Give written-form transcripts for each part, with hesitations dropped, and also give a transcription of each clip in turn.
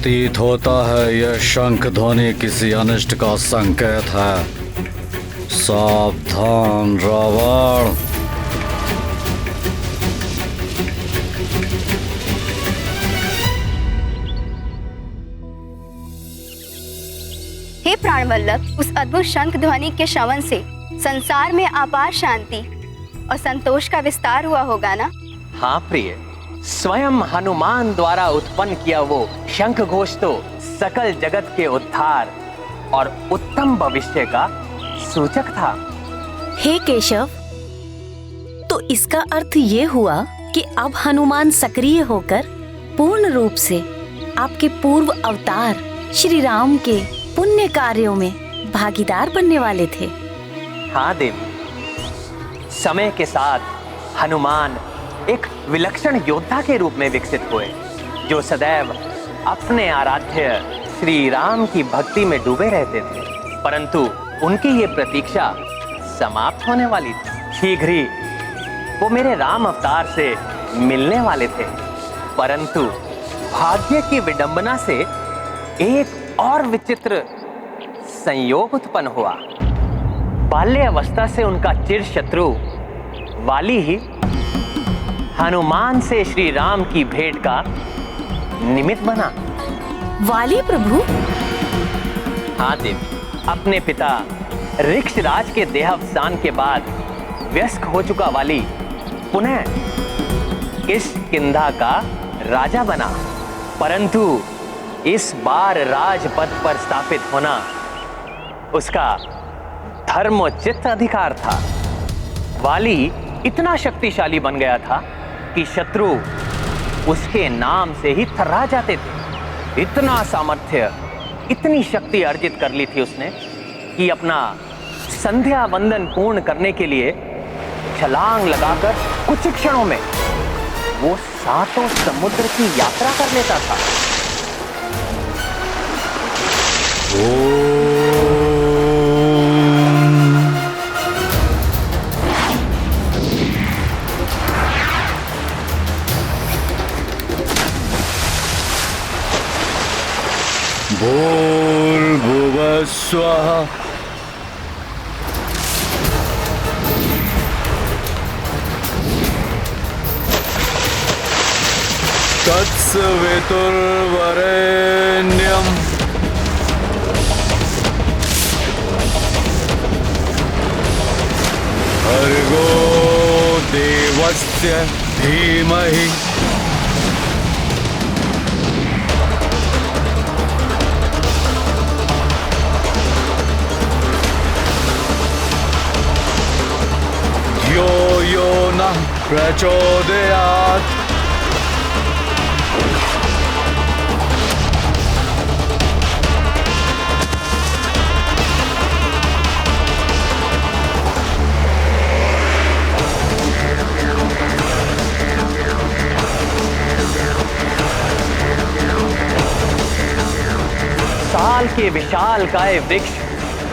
प्रतीत होता है यह शंख ध्वनि किसी अनिष्ट का संकेत है। सावधान रावण। हे प्राणवल्लभ, उस अद्भुत शंख ध्वनि के श्रवण से संसार में अपार शांति और संतोष का विस्तार हुआ होगा ना? हाँ प्रिय, स्वयं हनुमान द्वारा उत्पन्न किया वो शंख घोष तो सकल जगत के उद्धार और उत्तम भविष्य का सूचक था। हे केशव, तो इसका अर्थ ये हुआ कि अब हनुमान सक्रिय होकर पूर्ण रूप से आपके पूर्व अवतार श्री राम के पुण्य कार्यों में भागीदार बनने वाले थे। हाँ देवी, समय के साथ हनुमान एक विलक्षण योद्धा के रूप में विकसित हुए, जो सदैव अपने आराध्य श्री राम की भक्ति में डूबे रहते थे। परंतु उनकी ये प्रतीक्षा समाप्त होने वाली थी। शीघ्र ही वो मेरे राम अवतार से मिलने वाले थे। परंतु भाग्य की विडंबना से एक और विचित्र संयोग उत्पन्न हुआ। बाल्य अवस्था से उनका चिर शत्रु वाली ही हनुमान से श्री राम की भेंट का निमित्त बना। वाली प्रभु? हाँ देवी, अपने पिता ऋक्षराज के देहावसान के बाद व्यस्क हो चुका वाली पुनः किष्किंधा का राजा बना। परंतु इस बार राजपद पर स्थापित होना उसका धर्मोचित अधिकार था। वाली इतना शक्तिशाली बन गया था कि शत्रु उसके नाम से ही थर्रा जाते थे। इतना सामर्थ्य, इतनी शक्ति अर्जित कर ली थी उसने कि अपना संध्या वंदन पूर्ण करने के लिए छलांग लगाकर कुछ क्षणों में वो सातों समुद्र की यात्रा कर लेता था। भूर्भुवः स्वः। तत्सवितुर्वरेण्यम्। भर्गो देवस्य धीमहि। यो यो नः प्रचोदयात्। साल के विशाल काय वृक्ष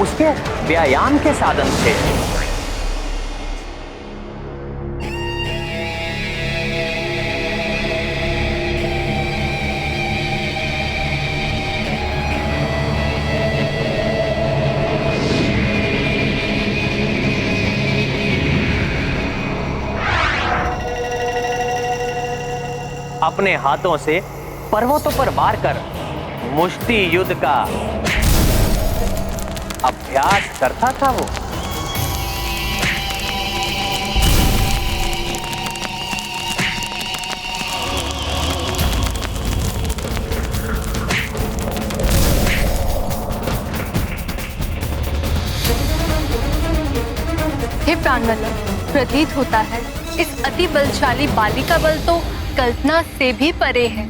उसके व्यायाम के साधन थे। अपने हाथों से पर्वतों पर वार कर मुष्टि युद्ध का अभ्यास करता था वो। हे प्राणवल्लभ, प्रतीत होता है इस अति बलशाली बाली का बल तो कल्पना से भी परे है,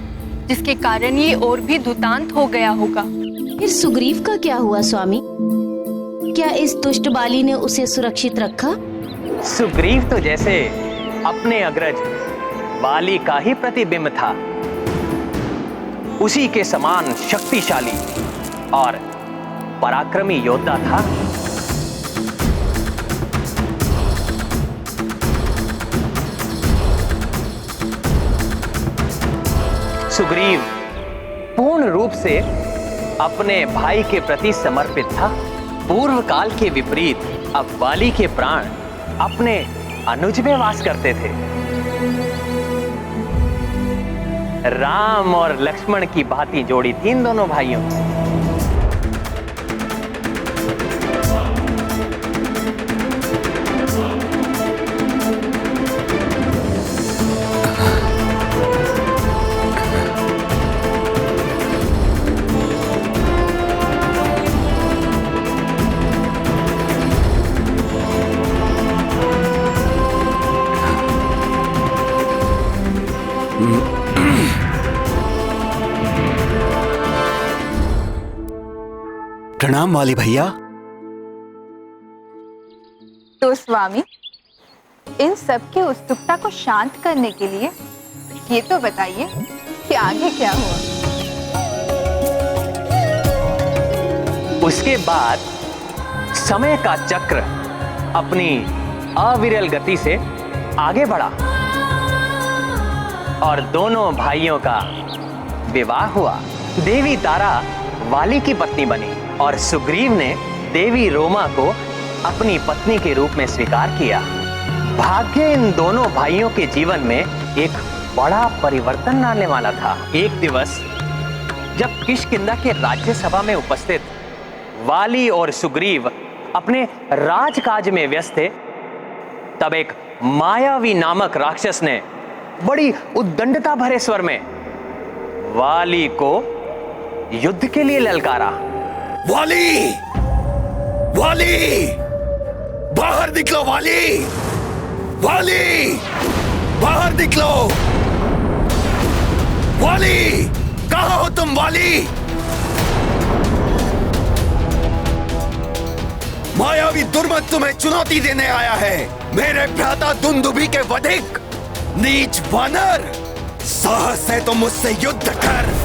जिसके कारण ये और भी दुतांत हो गया होगा। फिर सुग्रीव का क्या हुआ स्वामी? क्या इस दुष्ट बाली ने उसे सुरक्षित रखा? सुग्रीव तो जैसे अपने अग्रज बाली का ही प्रतिबिंब था, उसी के समान शक्तिशाली और पराक्रमी योद्धा था। सुग्रीव पूर्ण रूप से अपने भाई के प्रति समर्पित था। पूर्व काल के विपरीत अब वाली के प्राण अपने अनुज में वास करते थे। राम और लक्ष्मण की भांति जोड़ी थी इन दोनों भाइयों की। प्रणाम वाली भैया। तो स्वामी, इन सब की उत्सुकता को शांत करने के लिए ये तो बताइए कि आगे क्या हुआ। उसके बाद समय का चक्र अपनी अविरल गति से आगे बढ़ा और दोनों भाइयों का विवाह हुआ। देवी तारा वाली की पत्नी बनी और सुग्रीव ने देवी रोमा को अपनी पत्नी के रूप में स्वीकार किया। भाग्य इन दोनों भाइयों के जीवन में एक बड़ा परिवर्तन लाने वाला था। एक दिवस जब किष्किंधा के राज्यसभा में उपस्थित वाली और सुग्रीव अपने राजकाज में व्यस्त थे, तब एक मायावी नामक राक्षस ने बड़ी उद्दंडता भरे स्वर में वाली को युद्ध के लिए ललकारा। वाली! वाली! बाहर निकलो वाली! वाली! बाहर निकलो! वाली! कहाँ हो तुम वाली? मायावी दुर्मत तुम्हें चुनौती देने आया है। मेरे भ्राता दुंदुभी के वधिक नीच वानर, साहस है तो मुझसे युद्ध कर।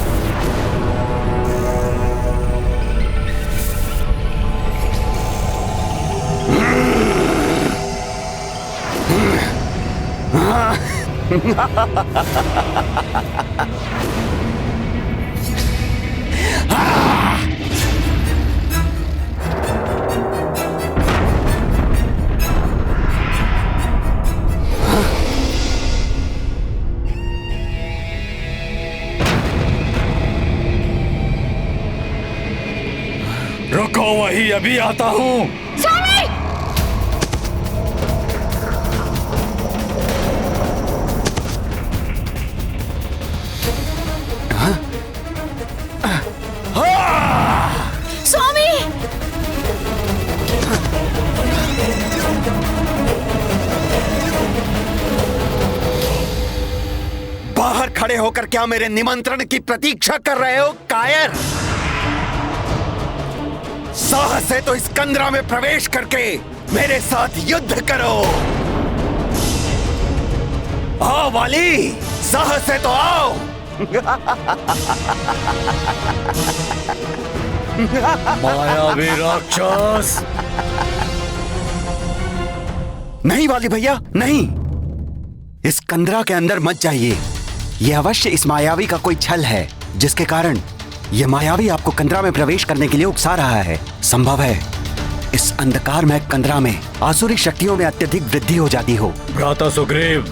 रुको, वही अभी आता हूं। स्वामी! बाहर खड़े होकर क्या मेरे निमंत्रण की प्रतीक्षा कर रहे हो कायर? साहस है तो इस कंदरा में प्रवेश करके मेरे साथ युद्ध करो। आओ वाली, साहस है तो आओ। मायावी राक्षस! नहीं वाली भैया, नहीं। इस कंदरा के अंदर मत जाइए। यह अवश्य इस मायावी का कोई छल है, जिसके कारण यह मायावी आपको कंदरा में प्रवेश करने के लिए उकसा रहा है। संभव है इस अंधकारमय कंदरा में आसुरी शक्तियों में अत्यधिक वृद्धि हो जाती हो। भ्राता सुग्रीव,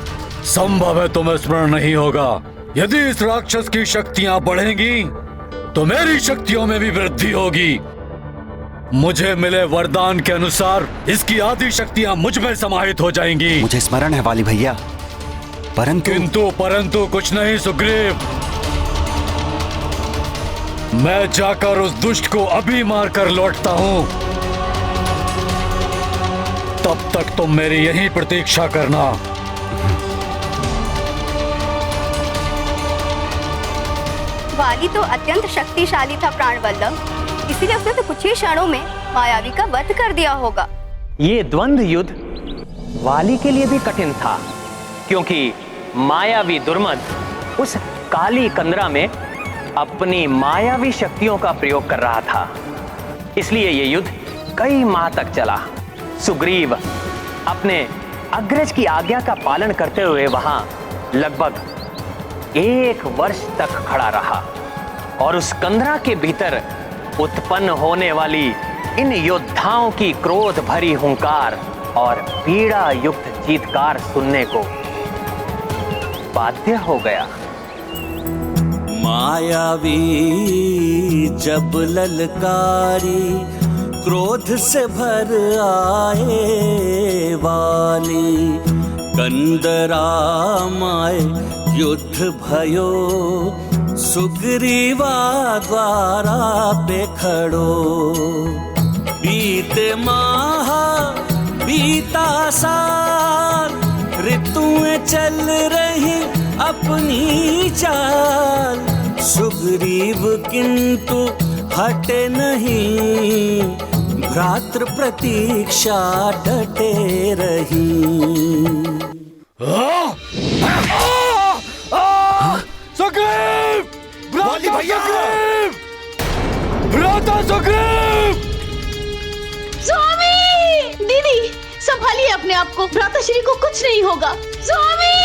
संभव है तुम्हें स्मरण नहीं होगा। यदि इस राक्षस की शक्तियां बढ़ेंगी तो मेरी शक्तियों में भी वृद्धि होगी। मुझे मिले वरदान के अनुसार इसकी आधी शक्तियां मुझ में समाहित हो जाएंगी। मुझे स्मरण है वाली भैया, परंतु कुछ नहीं सुग्रीव। मैं जाकर उस दुष्ट को अभी मारकर लौटता हूं। तब तक तुम मेरी यहीं प्रतीक्षा करना। वाली तो अत्यंत शक्तिशाली था प्राणवल्लभ, इसीलिए उसने तो कुछ ही क्षणों में मायावी का वध कर दिया होगा। ये द्वंद्व युद्ध वाली के लिए भी कठिन था, क्योंकि मायावी दुर्मद उस काली कंदरा में अपनी मायावी शक्तियों का प्रयोग कर रहा था। इसलिए ये युद्ध कई माह तक चला। सुग्रीव अपने अग्रज की आज्ञा का पालन करते हुए वहां लगभग 1 वर्ष तक खड़ा रहा और उस कंदरा के भीतर उत्पन्न होने वाली इन योद्धाओं की क्रोध भरी हुंकार और पीड़ा युक्त चीत्कार सुनने को बाध्य हो गया। मायावी जब ललकारी क्रोध से भर आए वाली, कंदरा माए युद्ध भयो सुग्रीवा द्वारा पे खड़ो। बीते माह बीता साल, ऋतुएं चल रही अपनी चाल, सुग्रीव किंतु हटे नहीं, भ्रातृ प्रतीक्षा डटे रही। सुग्रीव! वाली भैया! भ्राता सुग्रीव! स्वामी! दीदी संभालिए अपने आप को, भ्राताश्री को कुछ नहीं होगा। स्वामी!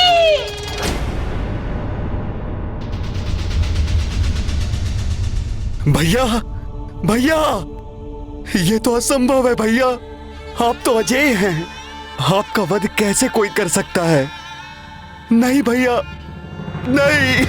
भैया भैया, ये तो असंभव है भैया। आप तो अजय हैं, आपका वध कैसे कोई कर सकता है? नहीं भैया, नहीं।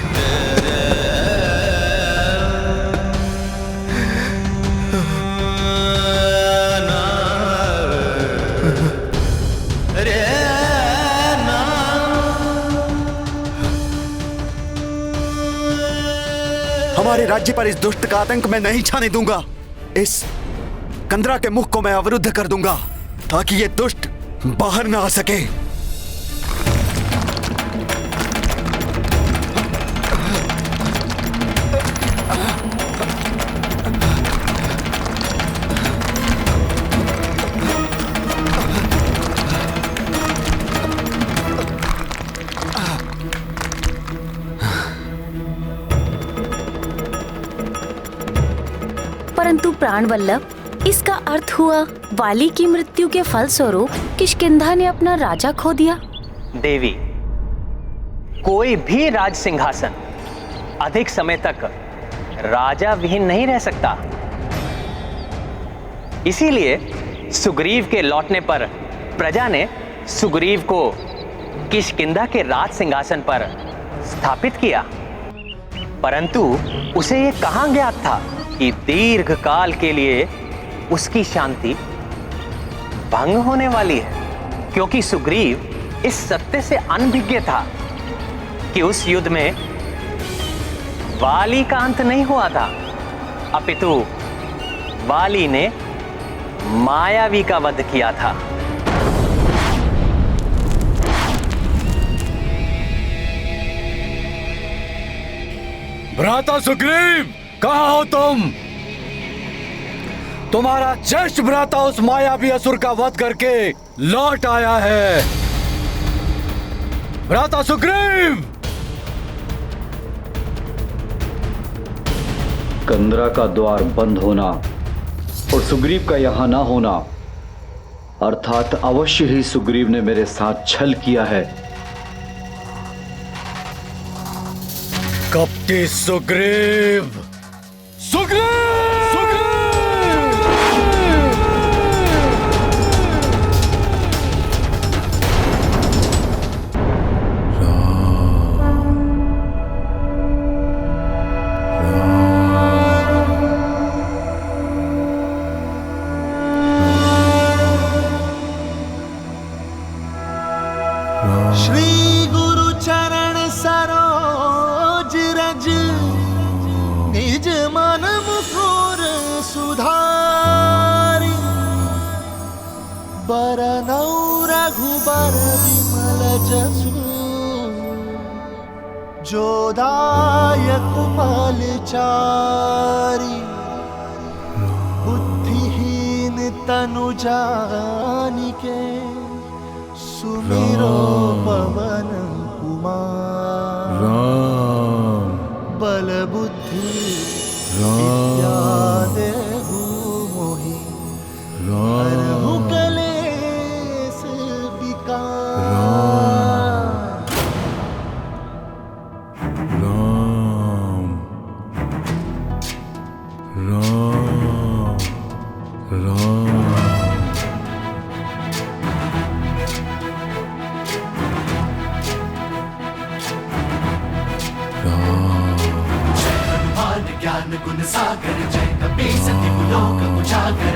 हमारे राज्य पर इस दुष्ट का आतंक मैं नहीं छाने दूंगा। इस कंदरा के मुख को मैं अवरुद्ध कर दूंगा ताकि ये दुष्ट बाहर ना आ सके। परंतु प्राणवल्लभ, इसका अर्थ हुआ वाली की मृत्यु के फलस्वरूप किष्किंधा ने अपना राजा खो दिया। देवी, कोई भी राज सिंहासन अधिक समय तक राजा विहीन नहीं रह सकता। इसीलिए सुग्रीव के लौटने पर प्रजा ने सुग्रीव को किष्किंधा के राज सिंहासन पर स्थापित किया। परंतु उसे यह कहां ज्ञात था कि दीर्घ काल के लिए उसकी शांति भंग होने वाली है, क्योंकि सुग्रीव इस सत्य से अनभिज्ञ था कि उस युद्ध में वाली का अंत नहीं हुआ था, अपितु वाली ने मायावी का वध किया था। भ्राता सुग्रीव, कहाँ हो तुम? तुम्हारा ज्येष्ठ भ्राता उस मायावी असुर का वध करके लौट आया है। भ्राता सुग्रीव! कंदरा का द्वार बंद होना और सुग्रीव का यहां ना होना, अर्थात अवश्य ही सुग्रीव ने मेरे साथ छल किया है। कपटी सुग्रीव! सुग्रीव! श्री गुरु चरण सरोज रज, निज मन मुकुर सुधारी, बरनौ रघुबर विमल जसु, जो दायक फल चारी, बुद्धिहीन तनु जानिके, सुमिरो पवन कुमार, बल बुद्धि विद्या देहु मोहि, हरहु कलेश विकार। ज्ञान गुण सागर जय कपीस लोक उजागर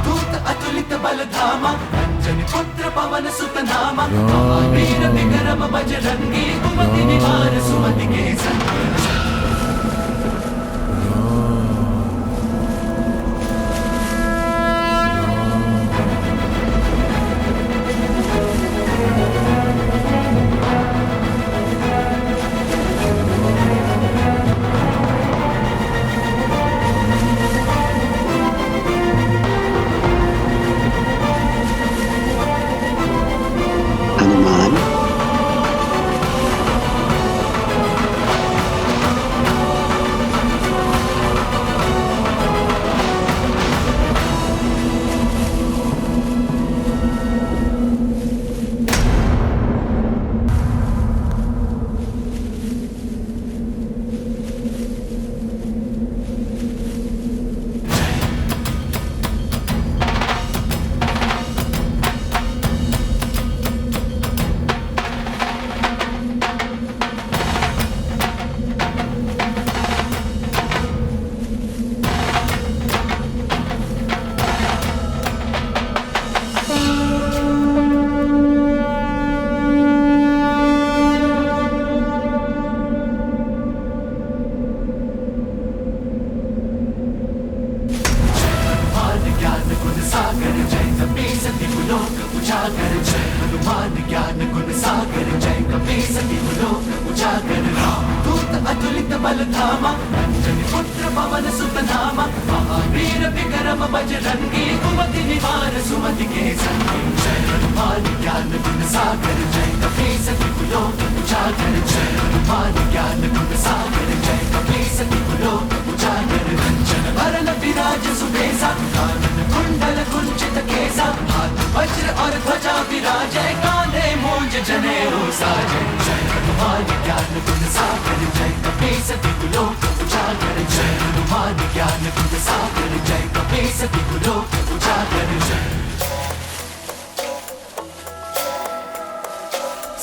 दूत अतुलित बल धामा अंजनी पुत्र पवन सुत नामा महावीर विक्रम बजरंगी कुमति निवार सुमति के संग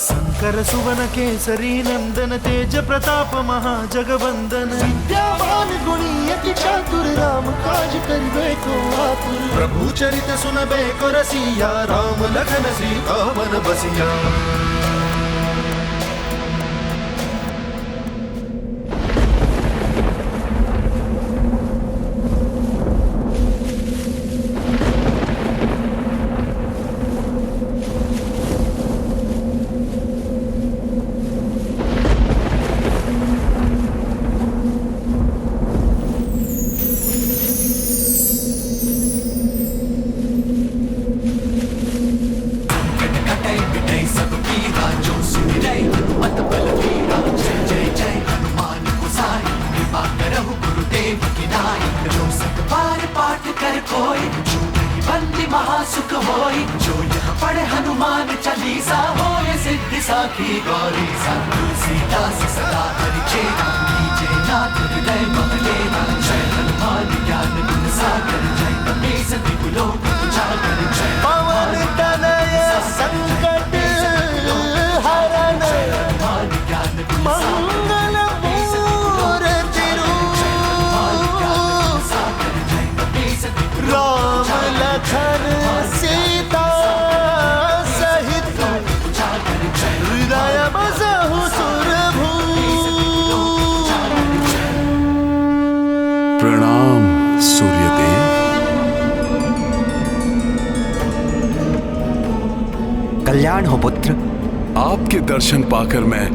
शंकर सुवन केसरी नंदन तेज प्रताप महाजगवंदन विद्यावान गुणी अति चातुर राम काज करिबे को आतुर प्रभु चरित सुनबे को रसिया राम लखन सीता वन बसिया प्रणाम सूर्यदेव। कल्याण हो पुत्र। आपके दर्शन पाकर मैं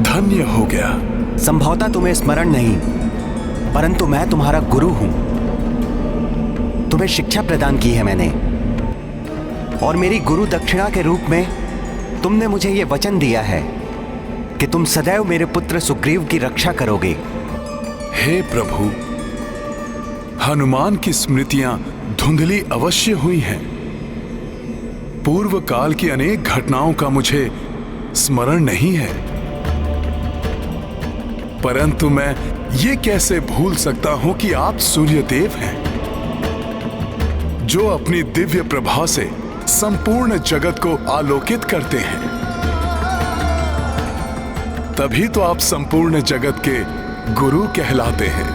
धन्य हो गया। संभवतः तुम्हें स्मरण नहीं, परंतु मैं तुम्हारा गुरु हूं। तुम्हें शिक्षा प्रदान की है मैंने, और मेरी गुरु दक्षिणा के रूप में तुमने मुझे यह वचन दिया है कि तुम सदैव मेरे पुत्र सुग्रीव की रक्षा करोगे। हे प्रभु, हनुमान की स्मृतियां धुंधली अवश्य हुई हैं। पूर्व काल की अनेक घटनाओं का मुझे स्मरण नहीं है, परंतु मैं ये कैसे भूल सकता हूं कि आप सूर्यदेव हैं। जो अपनी दिव्य प्रभा से संपूर्ण जगत को आलोकित करते हैं। तभी तो आप संपूर्ण जगत के गुरु कहलाते हैं।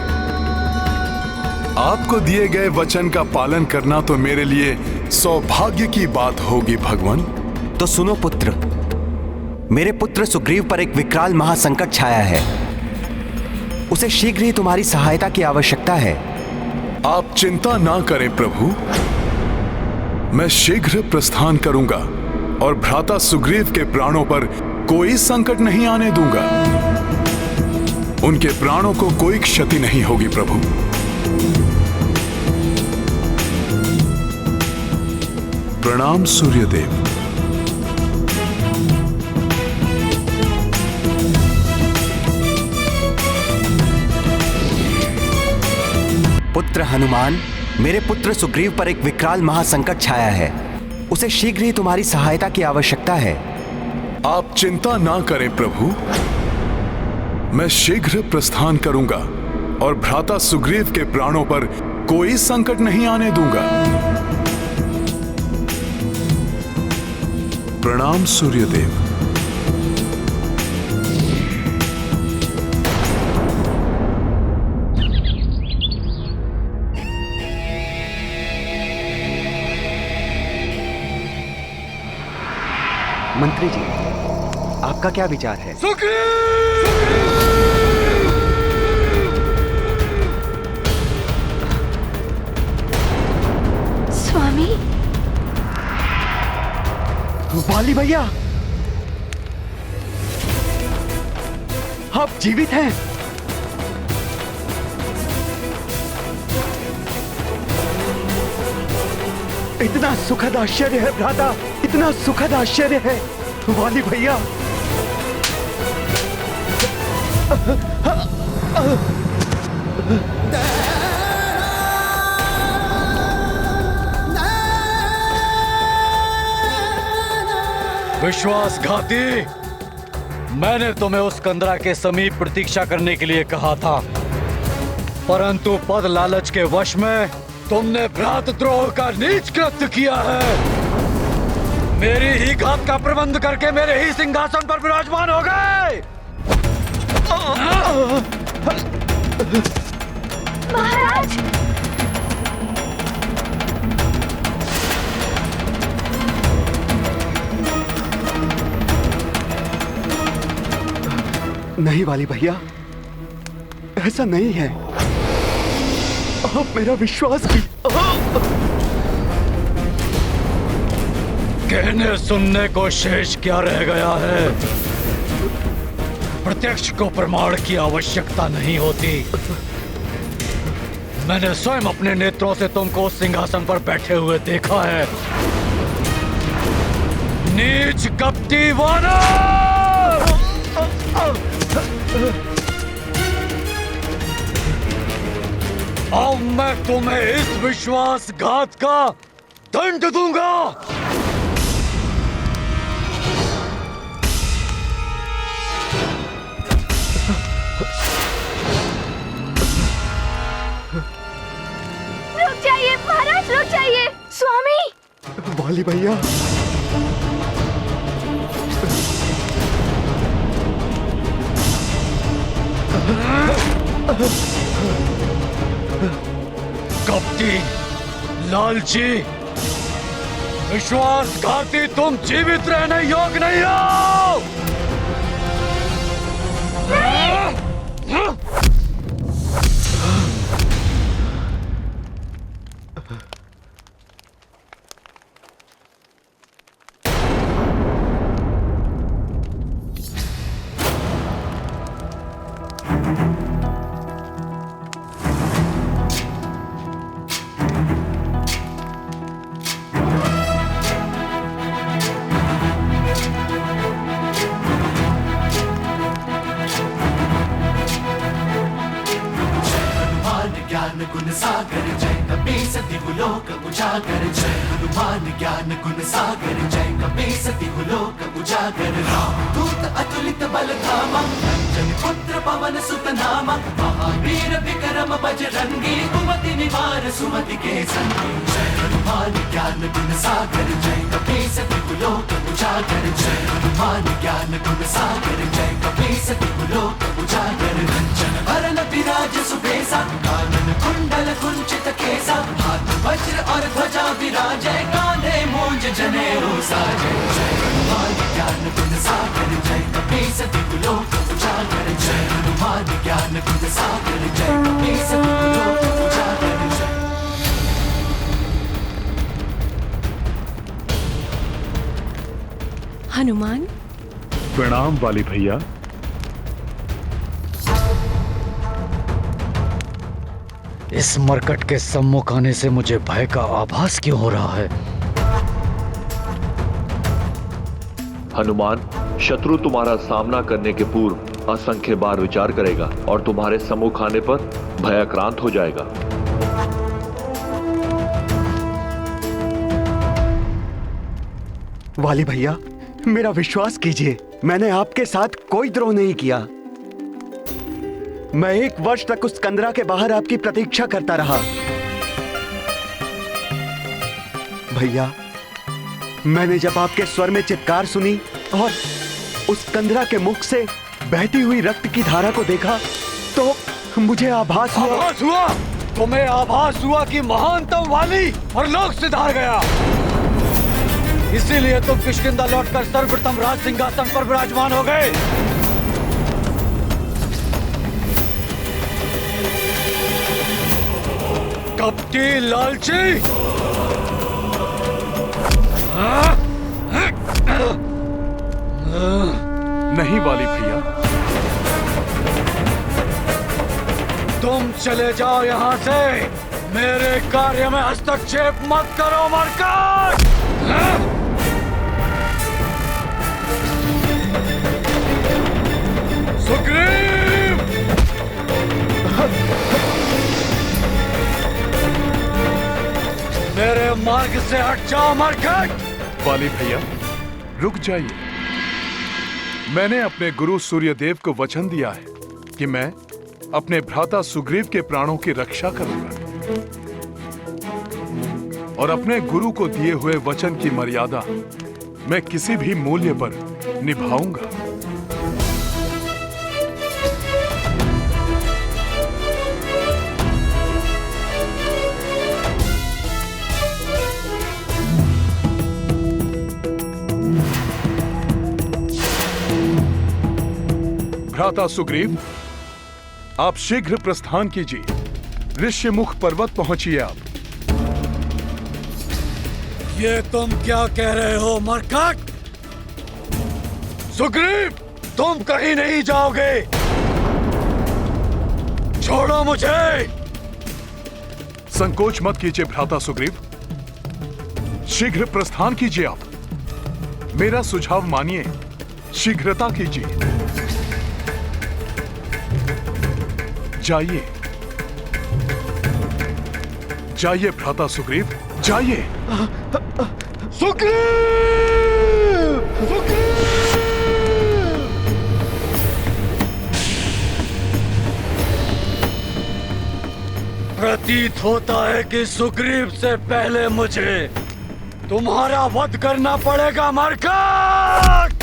आपको दिए गए वचन का पालन करना तो मेरे लिए सौभाग्य की बात होगी भगवान। तो सुनो पुत्र, मेरे पुत्र सुग्रीव पर एक विकराल महासंकट छाया है। उसे शीघ्र ही तुम्हारी सहायता की आवश्यकता है। आप चिंता ना करें प्रभु, मैं शीघ्र प्रस्थान करूंगा और भ्राता सुग्रीव के प्राणों पर कोई संकट नहीं आने दूंगा। उनके प्राणों को कोई क्षति नहीं होगी प्रभु। प्रणाम सूर्यदेव। पुत्र हनुमान, मेरे पुत्र सुग्रीव पर एक विकराल महासंकट छाया है। उसे शीघ्र ही तुम्हारी सहायता की आवश्यकता है। आप चिंता ना करें प्रभु, मैं शीघ्र प्रस्थान करूंगा और भ्राता सुग्रीव के प्राणों पर कोई संकट नहीं आने दूंगा। प्रणाम सूर्यदेव। मंत्री जी, आपका क्या विचार है? स्वामी, वाली भैया, आप जीवित हैं? इतना सुखद आश्चर्य है भ्राता, इतना सुखद आश्चर्य है वाली भैया। विश्वासघाती, मैंने तुम्हें उस कंदरा के समीप प्रतीक्षा करने के लिए कहा था, परंतु पद लालच के वश में तुमने भ्रातृद्रोह का नीच कृत्य किया है। मेरी ही घात का प्रबंध करके मेरे ही सिंहासन पर विराजमान हो गए। महाराज, नहीं वाली भैया, ऐसा नहीं है। आप मेरा विश्वास की। कहने सुनने को शेष क्या रह गया है? प्रत्यक्ष को प्रमाण की आवश्यकता नहीं होती। मैंने स्वयं अपने नेत्रों से तुमको उस सिंहासन पर बैठे हुए देखा है। नीच कपटी वानर! अब मैं तुम्हें इस विश्वासघात का दंड दूंगा। रुक जाइए महाराज, रुक जाइए। स्वामी, वाली भैया, कपटी, लालची, विश्वासघाती, तुम जीवित रहने योग्य नहीं हो। गुण सागर जय कपीसति लोक उजागर, जय हनुमान ज्ञान गुण सागर जय कपीसति लोक उजागर। रामदूत अतुलित बल धामा, अंजनी पुत्र पवन सुत नामा, महावीर विक्रम बजरंगी, कुमति निवार सुमति के संगी। जय हनुमान ज्ञान गुण सागर जय कपीस त्रिलोक उजागर जय हनुमान ज्ञान गुण सागर जय कपीस त्रिलोक उजागर रंजन भरन विराज सुबेसा कानन कुंडल कुंचित केसा हाथ वज्र और ध्वजा विराजय कांधे मूंज जनेऊ साजय जय हनुमान ज्ञान गुण सागर जय कपीस त्रिलोक उजागर जय हनुमान ज्ञान गुण सागर जय कपीस त्रिलोक उजागर जय। हनुमान, प्रणाम वाली भैया। इस मरकट के सम्मुख आने से मुझे भय का आभास क्यों हो रहा है? हनुमान, शत्रु तुम्हारा सामना करने के पूर्व असंख्य बार विचार करेगा और तुम्हारे सम्मुख आने पर भयाक्रांत हो जाएगा। वाली भैया, मेरा विश्वास कीजिए, मैंने आपके साथ कोई द्रोह नहीं किया। मैं 1 वर्ष तक उस कंदरा के बाहर आपकी प्रतीक्षा करता रहा। भैया, मैंने जब आपके स्वर में चित्कार सुनी और उस कंदरा के मुख से बहती हुई रक्त की धारा को देखा तो मुझे आभास हुआ। तुम्हें आभास हुआ कि महानतम वाली और लोक से धार गया, इसीलिए तुम किष्किंधा लौटकर सर्वप्रथम राज सिंहासन पर विराजमान हो गए। कपटी लालची! नहीं वाली भैया। तुम चले जाओ यहाँ से, मेरे कार्य में हस्तक्षेप मत करो मरकट! सुग्रीव! मेरे मार्ग से हट जाओ मरकट! वाली भैया, रुक जाइए। मैंने अपने गुरु सूर्यदेव को वचन दिया है कि मैं अपने भ्राता सुग्रीव के प्राणों की रक्षा करूंगा और अपने गुरु को दिए हुए वचन की मर्यादा मैं किसी भी मूल्य पर निभाऊंगा। भ्राता सुग्रीव, आप शीघ्र प्रस्थान कीजिए। ऋष्यमुख पर्वत पहुंचिए आप। ये तुम क्या कह रहे हो मरकट? सुग्रीव, तुम कहीं नहीं जाओगे। छोड़ो मुझे। संकोच मत कीजिए भ्राता सुग्रीव, शीघ्र प्रस्थान कीजिए आप। मेरा सुझाव मानिए, शीघ्रता कीजिए। जाइए जाइए भ्राता सुग्रीव, जाइए। सुग्रीव! सुग्रीव! प्रतीत होता है कि सुग्रीव से पहले मुझे तुम्हारा वध करना पड़ेगा मरकट!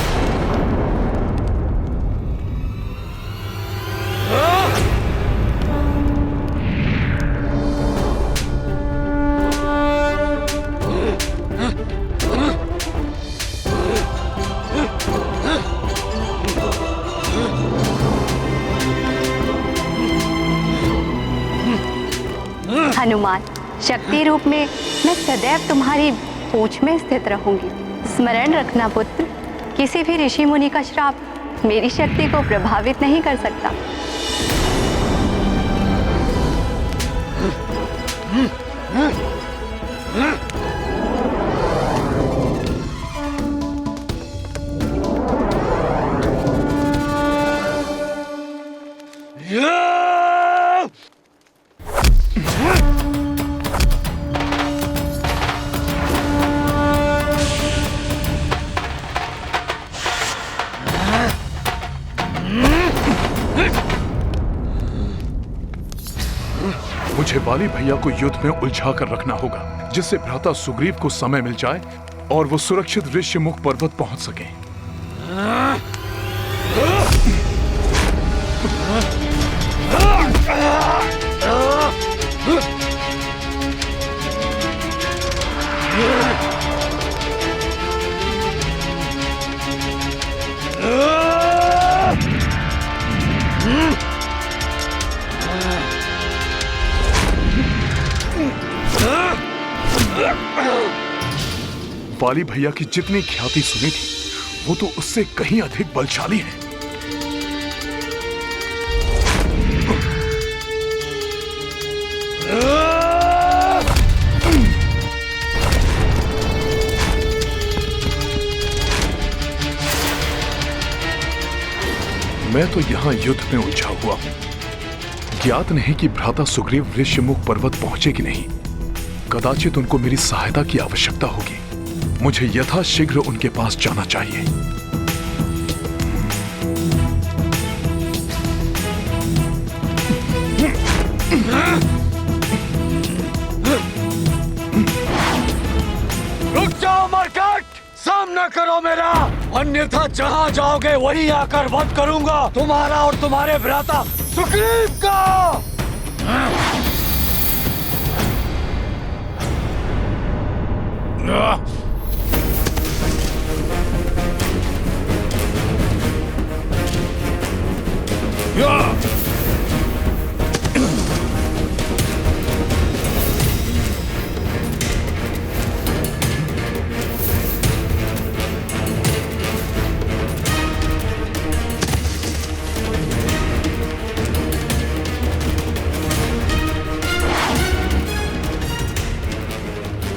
हनुमान, शक्ति रूप में मैं सदैव तुम्हारी पूंछ में स्थित रहूंगी। स्मरण रखना पुत्र, किसी भी ऋषि मुनि का श्राप मेरी शक्ति को प्रभावित नहीं कर सकता। मुझे वाली भैया को युद्ध में उलझा कर रखना होगा, जिससे भ्राता सुग्रीव को समय मिल जाए और वो सुरक्षित ऋष्यमुख पर्वत पहुंच सके। वाली भैया की जितनी ख्याति सुनी थी, वो तो उससे कहीं अधिक बलशाली है। मैं तो यहां युद्ध में उलझा हुआ हूं। ज्ञात नहीं कि भ्राता सुग्रीव ऋष्यमुख पर्वत पहुंचे कि नहीं। कदाचित उनको मेरी सहायता की आवश्यकता होगी। मुझे यथाशीघ्र उनके पास जाना चाहिए। रुक जाओ मरकट, सामना करो मेरा, अन्यथा जहां जाओगे वहीं आकर वध करूंगा तुम्हारा और तुम्हारे भ्राता सुग्रीव का।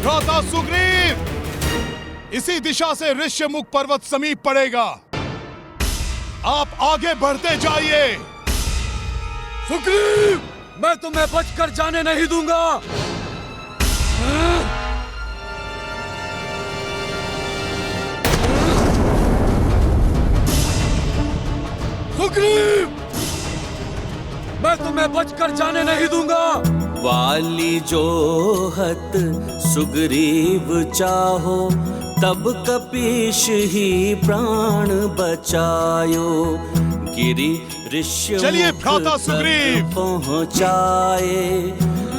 भ्राता सुग्रीव, इसी दिशा से ऋष्यमुख पर्वत समीप पड़ेगा। आप आगे बढ़ते जाइए। सुग्रीव, मैं तुम्हें बचकर जाने नहीं दूंगा। सुग्रीव, मैं तुम्हें बचकर जाने नहीं दूंगा। वाली जोहत सुग्रीव चाहो, तब कपीश ही प्राण बचायो। गिरि ऋष्यमुख चलिए भ्राता सुग्रीव पहुँचाए,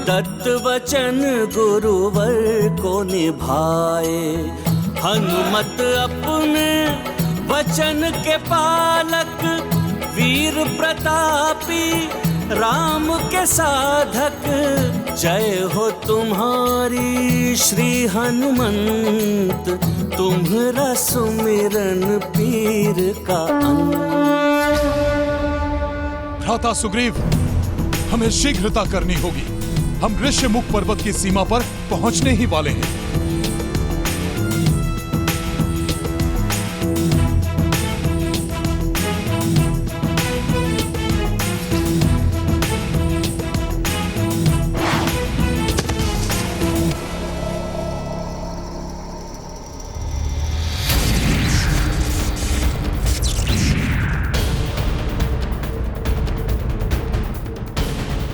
दत्त वचन गुरुवर को निभाए। हनुमत अपने वचन के पालक, वीर प्रतापी राम के साधक। जय हो तुम्हारी श्री हनुमंत, तुम्हारा सुमिरन पीर का अंत। भ्राता सुग्रीव, हमें शीघ्रता करनी होगी। हम ऋष्यमुख पर्वत की सीमा पर पहुंचने ही वाले हैं।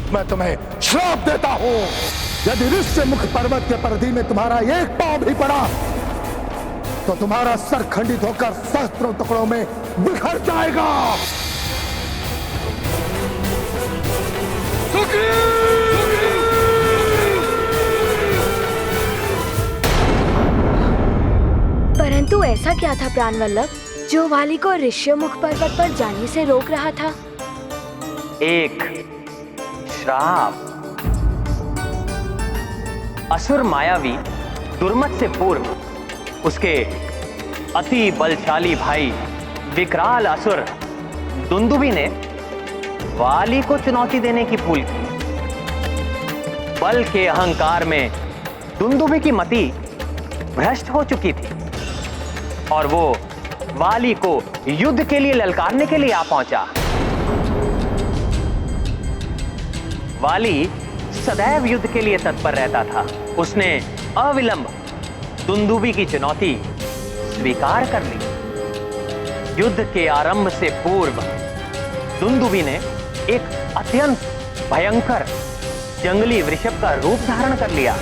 मैं तुम्हें श्राप देता हूं, यदि ऋष्यमुख पर्वत के परिधि में तुम्हारा एक पांव भी पड़ा तो तुम्हारा सर खंडित होकर सहस्त्रों टुकड़ों में बिखर जाएगा। परंतु ऐसा क्या था प्राणवल्लभ जो वाली को ऋष्यमुख पर्वत पर जाने से रोक रहा था? एक श्राप। असुर मायावी दुर्मत से पूर्व उसके अति बलशाली भाई विकराल असुर दुंदुभी ने वाली को चुनौती देने की भूल की। बल के अहंकार में दुंदुभी की मति भ्रष्ट हो चुकी थी और वो वाली को युद्ध के लिए ललकारने के लिए आ पहुंचा। वाली सदैव युद्ध के लिए तत्पर रहता था। उसने अविलंब दुंदुभी की चुनौती स्वीकार कर ली। युद्ध के आरंभ से पूर्व दुंदुभी ने एक अत्यंत भयंकर जंगली वृषभ का रूप धारण कर लिया।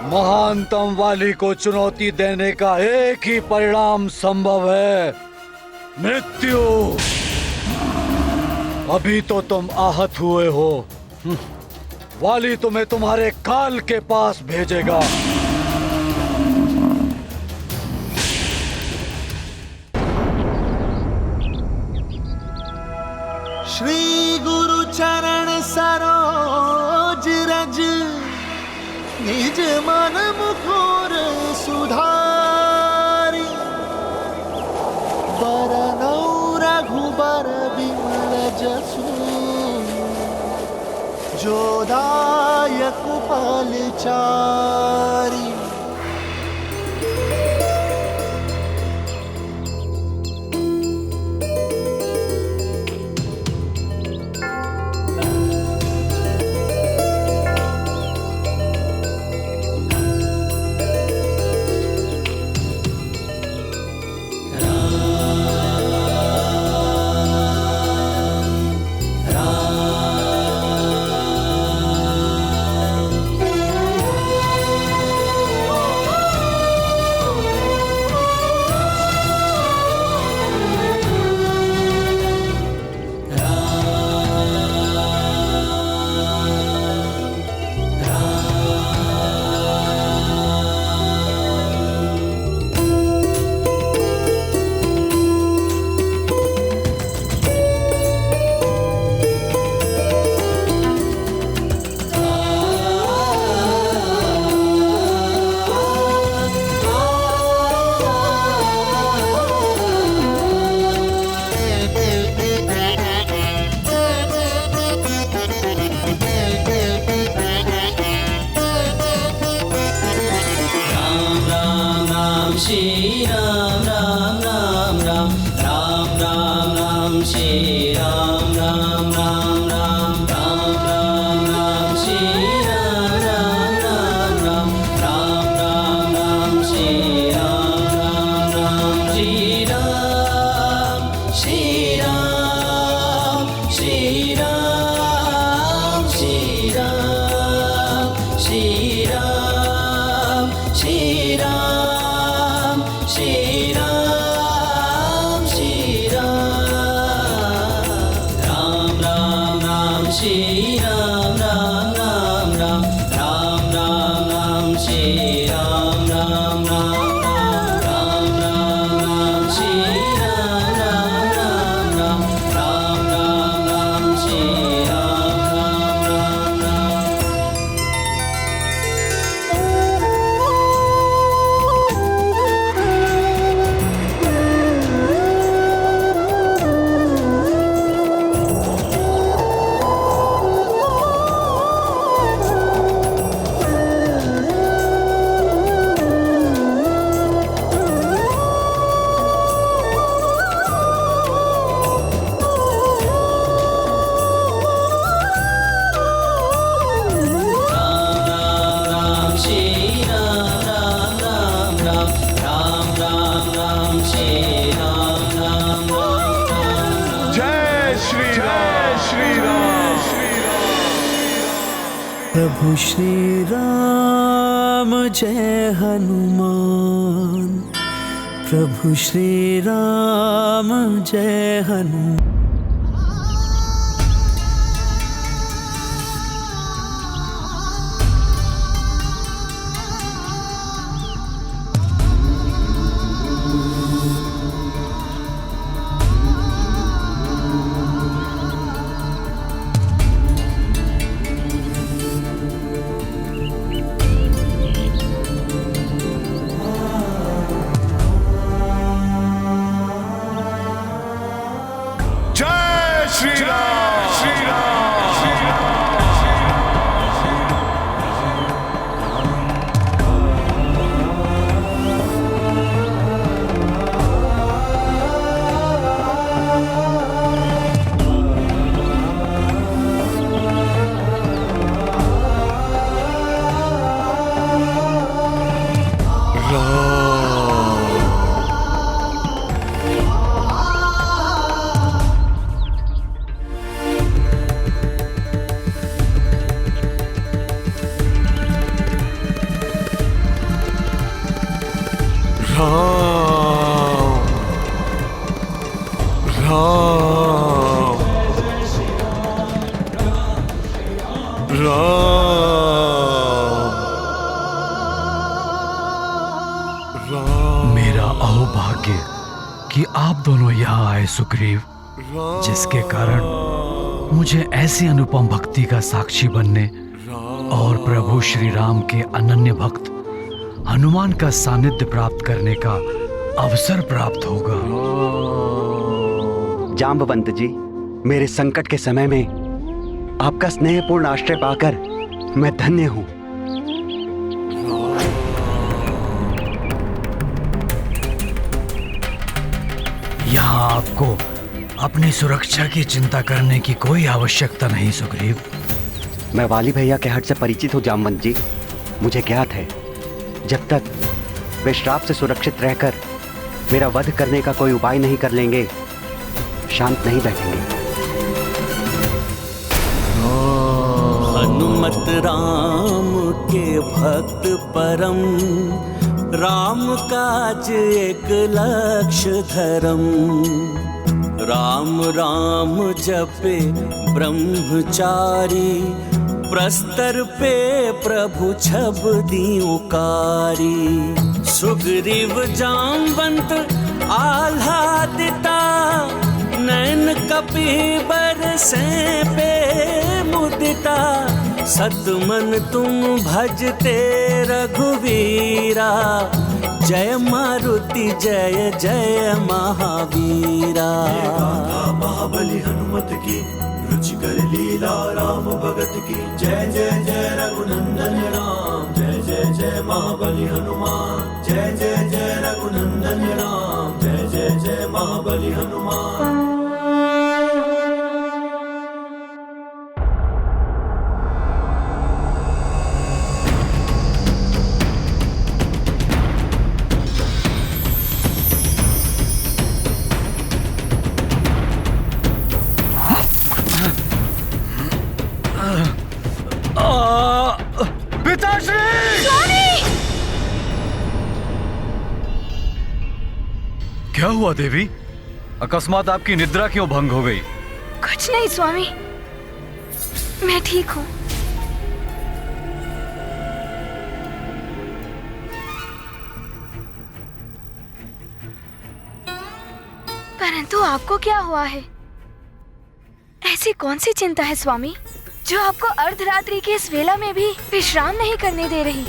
महानतम वाली को चुनौती देने का एक ही परिणाम संभव है, मृत्यु। अभी तो तुम आहत हुए हो, वाली तुम्हें तुम्हारे काल के पास भेजेगा। श्री गुरु चरण सरोज रज, निज मन मुकुर सुधारी। बरनौ रघुबर बिमल जसु, जो दायक फलचारी। श्री राम राम राम राम राम राम राम श्री राम राम राम राम राम राम राम श्री राम राम राम राम राम राम राम श्री राम राम राम श्री राम श्री राम श्री राम श्री राम श्री राम श्री राम श्री राम श्री राम राम राम राम श्री राम राम राम राम राम राम राम श्री राम राम राम राम राम राम श्री राम राम राम राम राम राम श्री राम राम राम प्रभु श्री राम जय हनुमान, प्रभु श्री राम जय हनुमान। भाग्य कि आप दोनों यहाँ आए सुग्रीव, जिसके कारण मुझे ऐसी अनुपम भक्ति का साक्षी बनने और प्रभु श्री राम के अनन्य भक्त हनुमान का सानिध्य प्राप्त करने का अवसर प्राप्त होगा। जाम्बवंत जी, मेरे संकट के समय में आपका स्नेहपूर्ण आश्रय पाकर मैं धन्य हूं। यहाँ आपको अपनी सुरक्षा की चिंता करने की कोई आवश्यकता नहीं सुग्रीव। मैं वाली भैया के हट से परिचित हूँ जामवंत जी। मुझे ज्ञात है जब तक वे श्राप से सुरक्षित रहकर मेरा वध करने का कोई उपाय नहीं कर लेंगे, शांत नहीं बैठेंगे। हनुमत राम के भक्त परम, राम काज एक लक्ष्य धरम। राम राम जपे ब्रह्मचारी, प्रस्तर पे प्रभु छब दीउकारी। सुग्रीव जामवंत आह्लादिता, नैन कपि बरसे पे मुदिता। सतमन तुम भजते रघुवीरा, जय मारुति जय जय महावीरा। महाबली हनुमत की रुचिकर लीला, राम भगत की जय जय जय रघुनंदन राम। जय जय जय महाबली हनुमान, जय जय जय रघुनंदन राम। जय जय जय महाबली हनुमान। क्या हुआ देवी? अकस्मात आपकी निद्रा क्यों भंग हो गई? कुछ नहीं स्वामी, मैं ठीक हूँ। परंतु आपको क्या हुआ है? ऐसी कौन सी चिंता है स्वामी जो आपको अर्धरात्रि की इस वेला में भी विश्राम नहीं करने दे रही?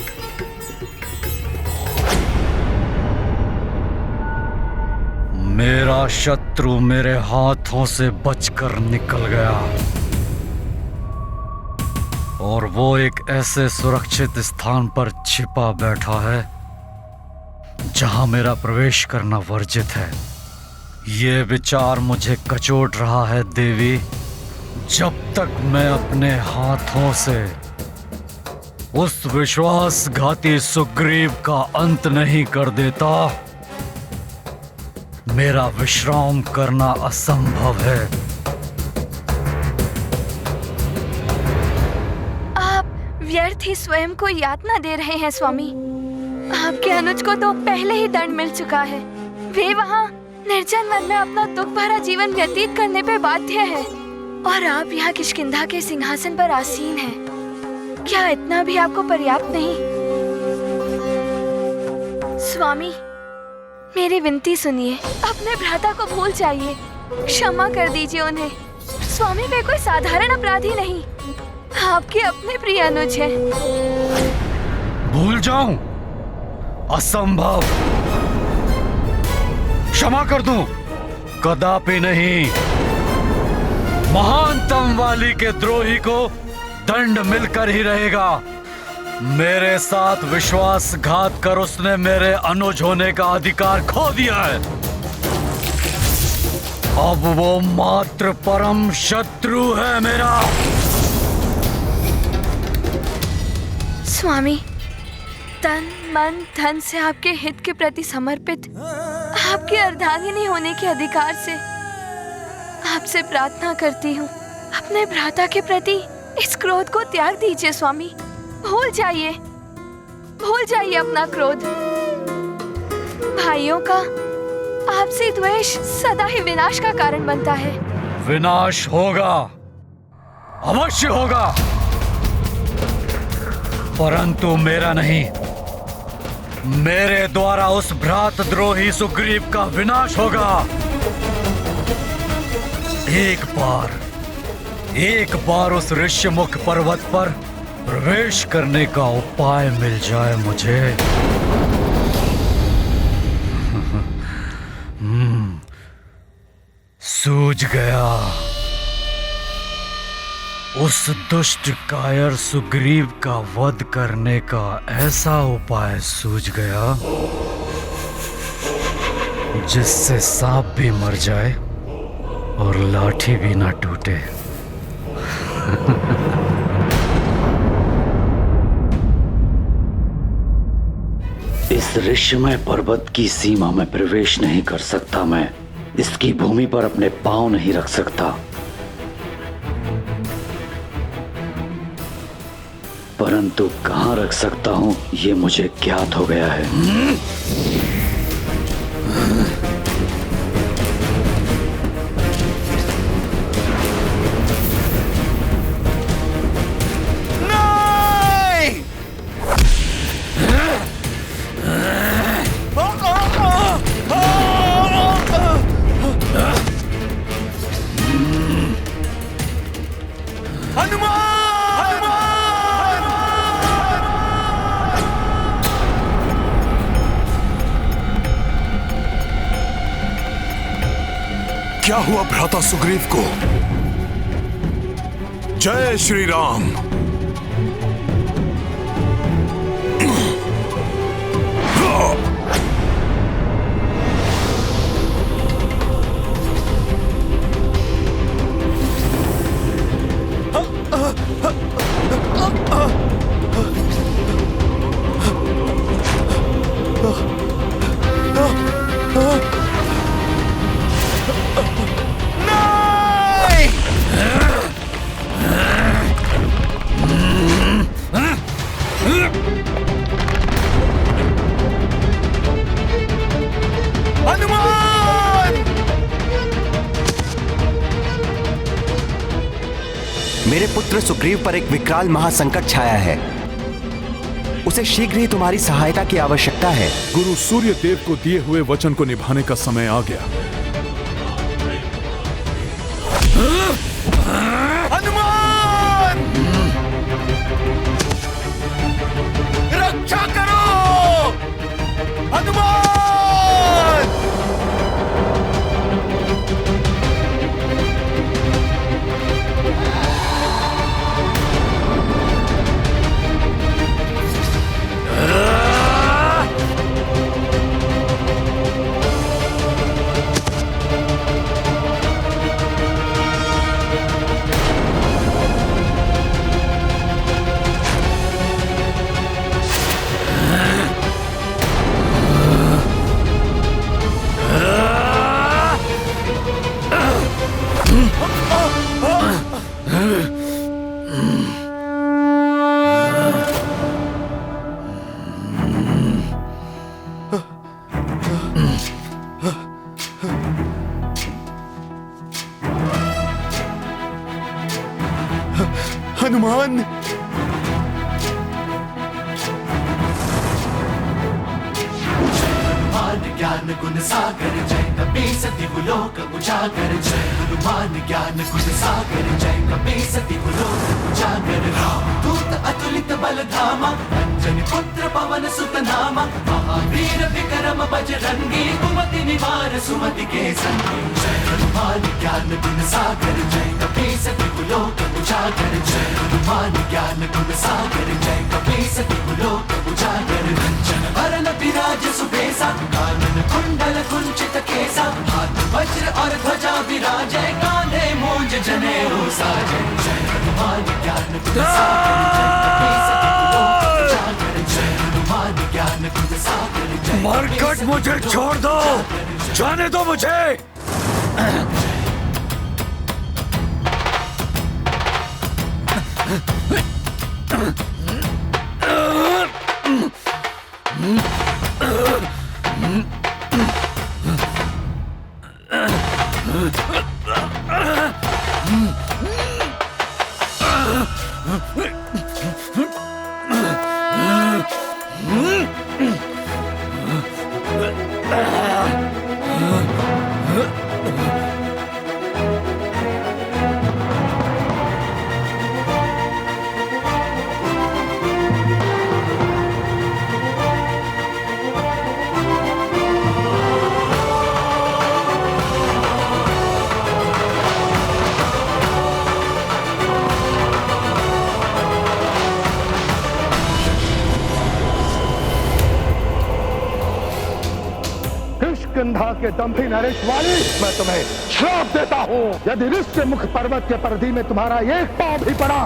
मेरा शत्रु मेरे हाथों से बचकर निकल गया और वो एक ऐसे सुरक्षित स्थान पर छिपा बैठा है जहां मेरा प्रवेश करना वर्जित है। ये विचार मुझे कचोट रहा है देवी। जब तक मैं अपने हाथों से उस विश्वासघाती सुग्रीव का अंत नहीं कर देता, मेरा विश्राम करना असंभव है। आप व्यर्थ ही स्वयं को यातना दे रहे हैं स्वामी। आपके अनुज को तो पहले ही दंड मिल चुका है। वे वहाँ निर्जन वन में अपना दुख भरा जीवन व्यतीत करने पे बाध्य है और आप यहाँ किष्किंधा के सिंहासन पर आसीन हैं। क्या इतना भी आपको पर्याप्त नहीं? स्वामी, मेरी विनती सुनिए। अपने भ्राता को भूल जाइए, क्षमा कर दीजिए उन्हें। स्वामी वे कोई साधारण अपराधी नहीं, आपके अपने प्रिय अनुज हैं। भूल जाऊं? असंभव। क्षमा कर दूं? कदापि नहीं। महानतम वाली के द्रोही को दंड मिलकर ही रहेगा। मेरे साथ विश्वासघात कर उसने मेरे अनुज होने का अधिकार खो दिया है। अब वो मात्र परम शत्रु है मेरा। स्वामी, तन मन धन से आपके हित के प्रति समर्पित आपकी अर्धांगिनी होने के अधिकार से आपसे प्रार्थना करती हूँ, अपने भ्राता के प्रति इस क्रोध को त्याग दीजिए स्वामी। भूल जाइए अपना क्रोध। भाइयों का आपसे द्वेष सदा ही विनाश का कारण बनता है। विनाश होगा, अवश्य होगा, परंतु मेरा नहीं। मेरे द्वारा उस भ्रातद्रोही सुग्रीव का विनाश होगा। एक बार उस ऋष्यमुख पर्वत पर प्रवेश करने का उपाय मिल जाए मुझे। सूझ गया। उस दुष्ट कायर सुग्रीव का वध करने का ऐसा उपाय सूझ गया जिससे सांप भी मर जाए और लाठी भी ना टूटे। इस ऋषिमय पर्वत की सीमा में प्रवेश नहीं कर सकता मैं। इसकी भूमि पर अपने पांव नहीं रख सकता। परंतु कहां रख सकता हूं ये मुझे ज्ञात हो गया है। क्या हुआ भ्राता सुग्रीव को? जय श्री राम। मेरे पुत्र सुग्रीव पर एक विकराल महासंकट छाया है। उसे शीघ्र ही तुम्हारी सहायता की आवश्यकता है। गुरु सूर्य देव को दिए हुए वचन को निभाने का समय आ गया। हनुमान! रक्षा करो! हनुमान! हनुमान! ज्ञान गुण सागर जय कपीस दिवलोक उजागर जय हनुमान ज्ञान गुण सागर जय कपीस दिवलोक उजागर दूत अतुलित बल धामा अंजनी पुत्र पवन सुत नामा महावीर विक्रम बजरंगी कुमति निवार सुमति के संगी जय हनुमान ज्ञान गुण सागर जय कपीस दिवलोक उजागर जय हनुमान ज्ञान गुण सागर जय कपीस दिवलोक उजागर कंचन वरण विराज सुबेसा कानन कुंडल कुंचित केसा हाथ वज्र और ध्वजा विराजे कांधे मूंज जनेऊ साजे जय हनुमान ज्ञान गुण सागर जय हनुमान ज्ञान गुण सागर जय मरकट मुझे छोड़ दो, जाने दो मुझे। के दम्भी नरेश वाली, मैं तुम्हें श्राप देता हूँ। यदि ऋष्य मुख पर्वत के परिधि में तुम्हारा एक पांव भी पड़ा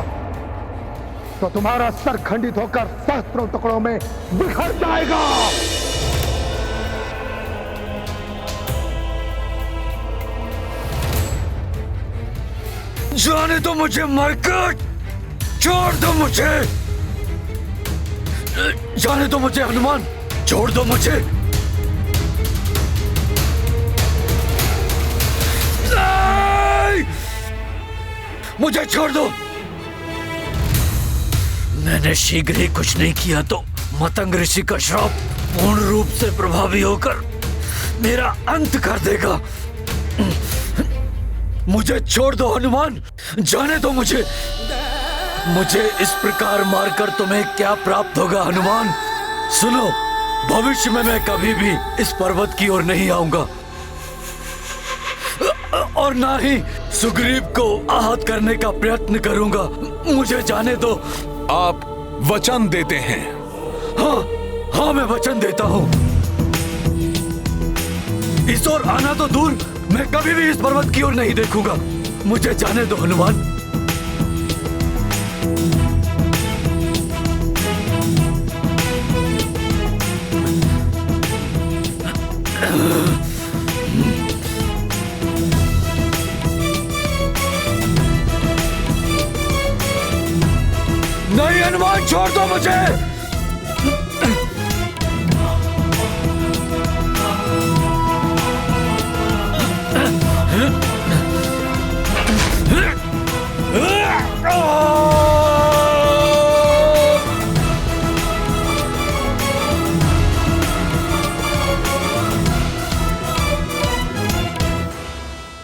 तो तुम्हारा सर खंडित होकर सहस्त्रों टुकड़ों में बिखर जाएगा। जाने दो मुझे, मरकर छोड़ दो मुझे, जाने दो मुझे हनुमान, छोड़ दो मुझे। नहीं! मुझे छोड़ दो। मैंने शीघ्र ही कुछ नहीं किया तो मतंग ऋषि का श्राप पूर्ण रूप से प्रभावी होकर मेरा अंत कर देगा। मुझे छोड़ दो हनुमान, जाने दो मुझे। मुझे इस प्रकार मारकर तुम्हें क्या प्राप्त होगा हनुमान? सुनो, भविष्य में मैं कभी भी इस पर्वत की ओर नहीं आऊंगा और ना ही सुग्रीव को आहत करने का प्रयत्न करूंगा। मुझे जाने दो। आप वचन देते हैं? हाँ, मैं वचन देता हूँ। इस ओर आना तो दूर, मैं कभी भी इस पर्वत की ओर नहीं देखूंगा। मुझे जाने दो हनुमान। नहीं हनुमान, छोड़ दो मुझे।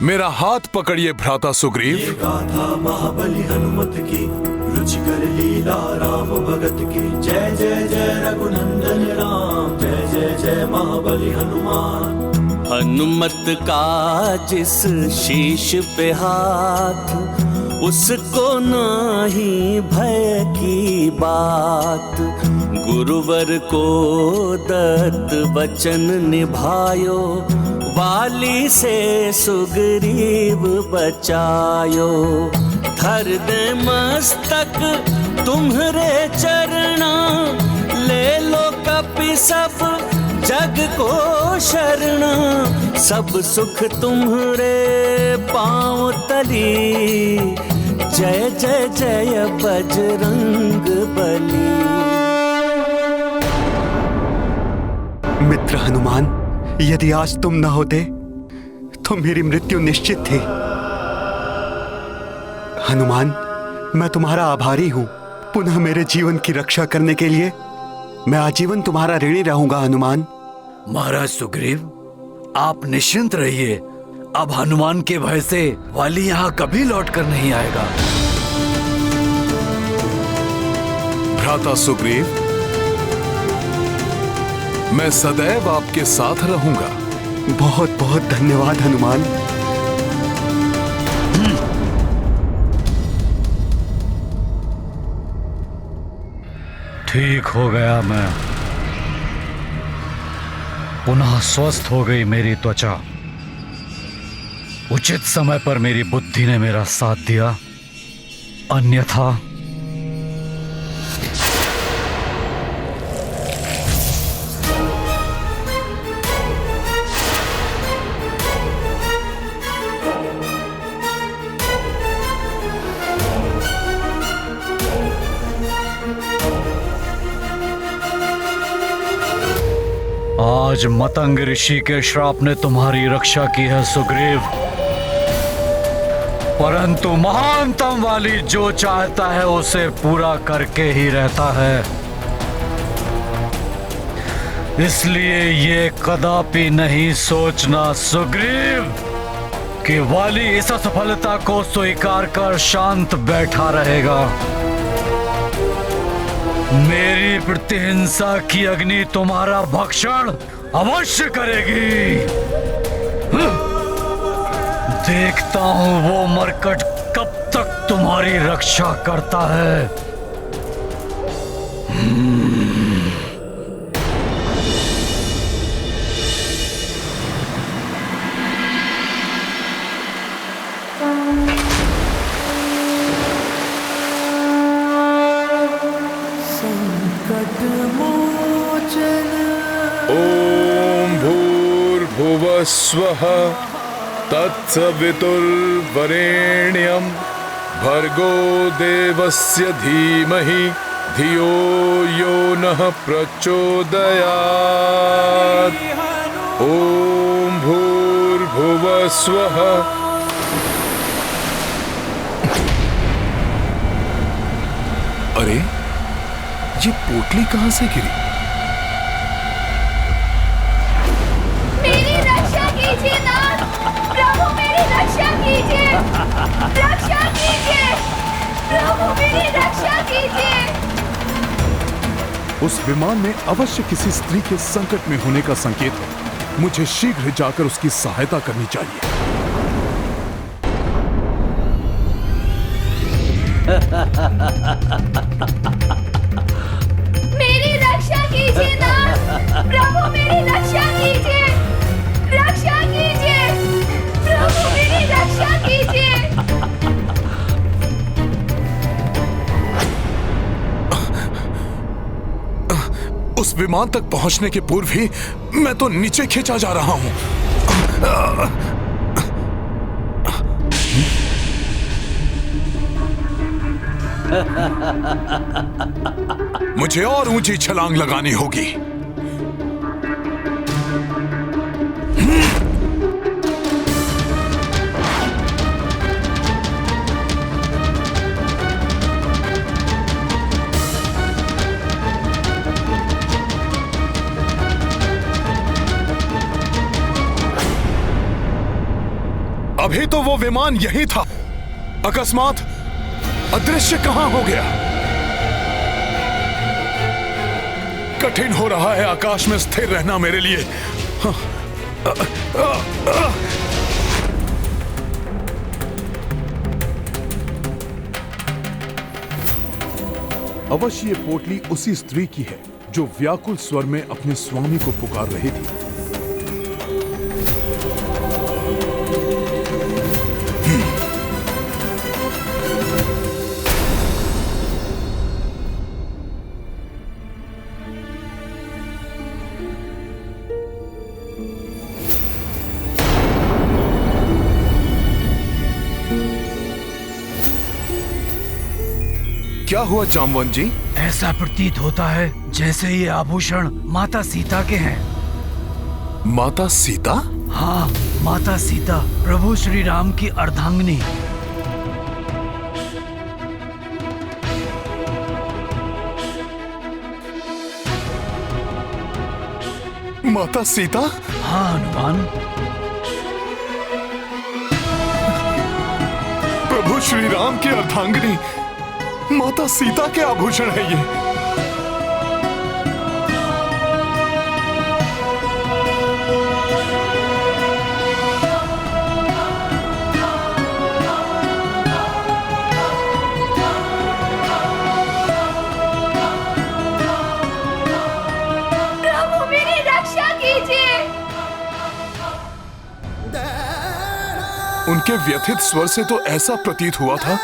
मेरा हाथ पकड़िए भ्राता सुग्रीव। ये गाथा महाबली हनुमत की, रुचिकर लीला राम भगत की। जय जय जय रघुनंदन राम, जय जय जय महाबली हनुमान। हनुमत का जिस शीश पे हाथ, उसको नाही भय की बात। गुरुवर को दत्त वचन निभायो, वाली से सुग्रीव बचायो। धर दे मस्तक तुम्हरे चरणा, ले लो कपि सब जग को शरणा। सब सुख तुम्हरे पांव तली, जय जय जय बजरंग बली। मित्र हनुमान, यदि आज तुम न होते तो मेरी मृत्यु निश्चित थी। हनुमान, मैं तुम्हारा आभारी हूं। पुनः मेरे जीवन की रक्षा करने के लिए मैं आजीवन तुम्हारा ऋणी रहूंगा हनुमान। महाराज सुग्रीव, आप निश्चिंत रहिए। अब हनुमान के भय से वाली यहाँ कभी लौट कर नहीं आएगा। भ्राता सुग्रीव, मैं सदैव आपके साथ रहूंगा। बहुत बहुत धन्यवाद हनुमान। ठीक हो गया मैं। पुनः स्वस्थ हो गई मेरी त्वचा। उचित समय पर मेरी बुद्धि ने मेरा साथ दिया, अन्यथा आज मतंग ऋषि के श्राप ने तुम्हारी रक्षा की है सुग्रीव, परंतु महानतम वाली जो चाहता है उसे पूरा करके ही रहता है। इसलिए ये कदापि नहीं सोचना सुग्रीव कि वाली इस असफलता को स्वीकार कर शांत बैठा रहेगा। मेरी प्रतिहिंसा की अग्नि तुम्हारा भक्षण अवश्य करेगी। देखता हूं वो मरकट कब तक तुम्हारी रक्षा करता है। स्वः तत्सवितुर्वरेण्यं भर्गो देवस्य धीमहि धियो यो नः प्रचोदयात्। ॐ भूर्भुवः स्वः। अरे ये पोटली कहां से गिरी? मेरी रक्षा कीजिए नाथ, प्रभु मेरी रक्षा कीजिए, रक्षा कीजिए, प्रभु मेरी रक्षा कीजिए। उस विमान में अवश्य किसी स्त्री के संकट में होने का संकेत है। मुझे शीघ्र जाकर उसकी सहायता करनी चाहिए। मेरी रक्षा कीजिए नाथ, प्रभु मेरी रक्षा कीजिए, रक्षा कीजिए, प्रभु मेरी रक्षा कीजिए। उस विमान तक पहुंचने के पूर्व ही मैं तो नीचे खींचा जा रहा हूं। मुझे और ऊंची छलांग लगानी होगी। अभी तो वो विमान यही था, अकस्मात अदृश्य कहां हो गया? कठिन हो रहा है आकाश में स्थिर रहना मेरे लिए। अवश्य ये पोटली उसी स्त्री की है जो व्याकुल स्वर में अपने स्वामी को पुकार रही थी। क्या हुआ जामवंत जी? ऐसा प्रतीत होता है जैसे ये आभूषण माता सीता के हैं। माता सीता? हाँ, माता सीता, प्रभु श्री राम की अर्धांगिनी। माता सीता? हाँ हनुमान। प्रभु श्री राम की अर्धांगिनी माता सीता के आभूषण है ये। प्रभु मेरी रक्षा कीजिए। उनके व्यथित स्वर से तो ऐसा प्रतीत हुआ था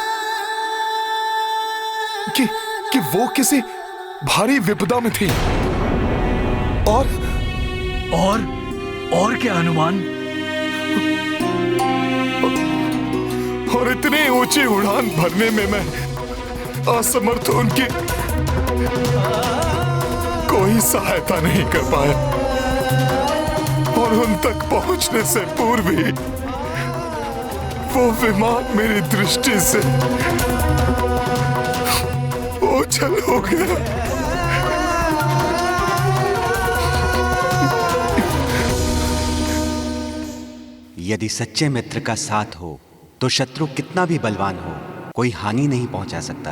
कि वो किसी भारी विपदा में थी। और क्या हनुमान? और इतनी ऊंची उड़ान भरने में मैं असमर्थ, उनकी कोई सहायता नहीं कर पाया। और उन तक पहुंचने से पूर्व ही वो विमान मेरी दृष्टि से ओझल हो गया। यदि सच्चे मित्र का साथ हो तो शत्रु कितना भी बलवान हो कोई हानि नहीं पहुंचा सकता।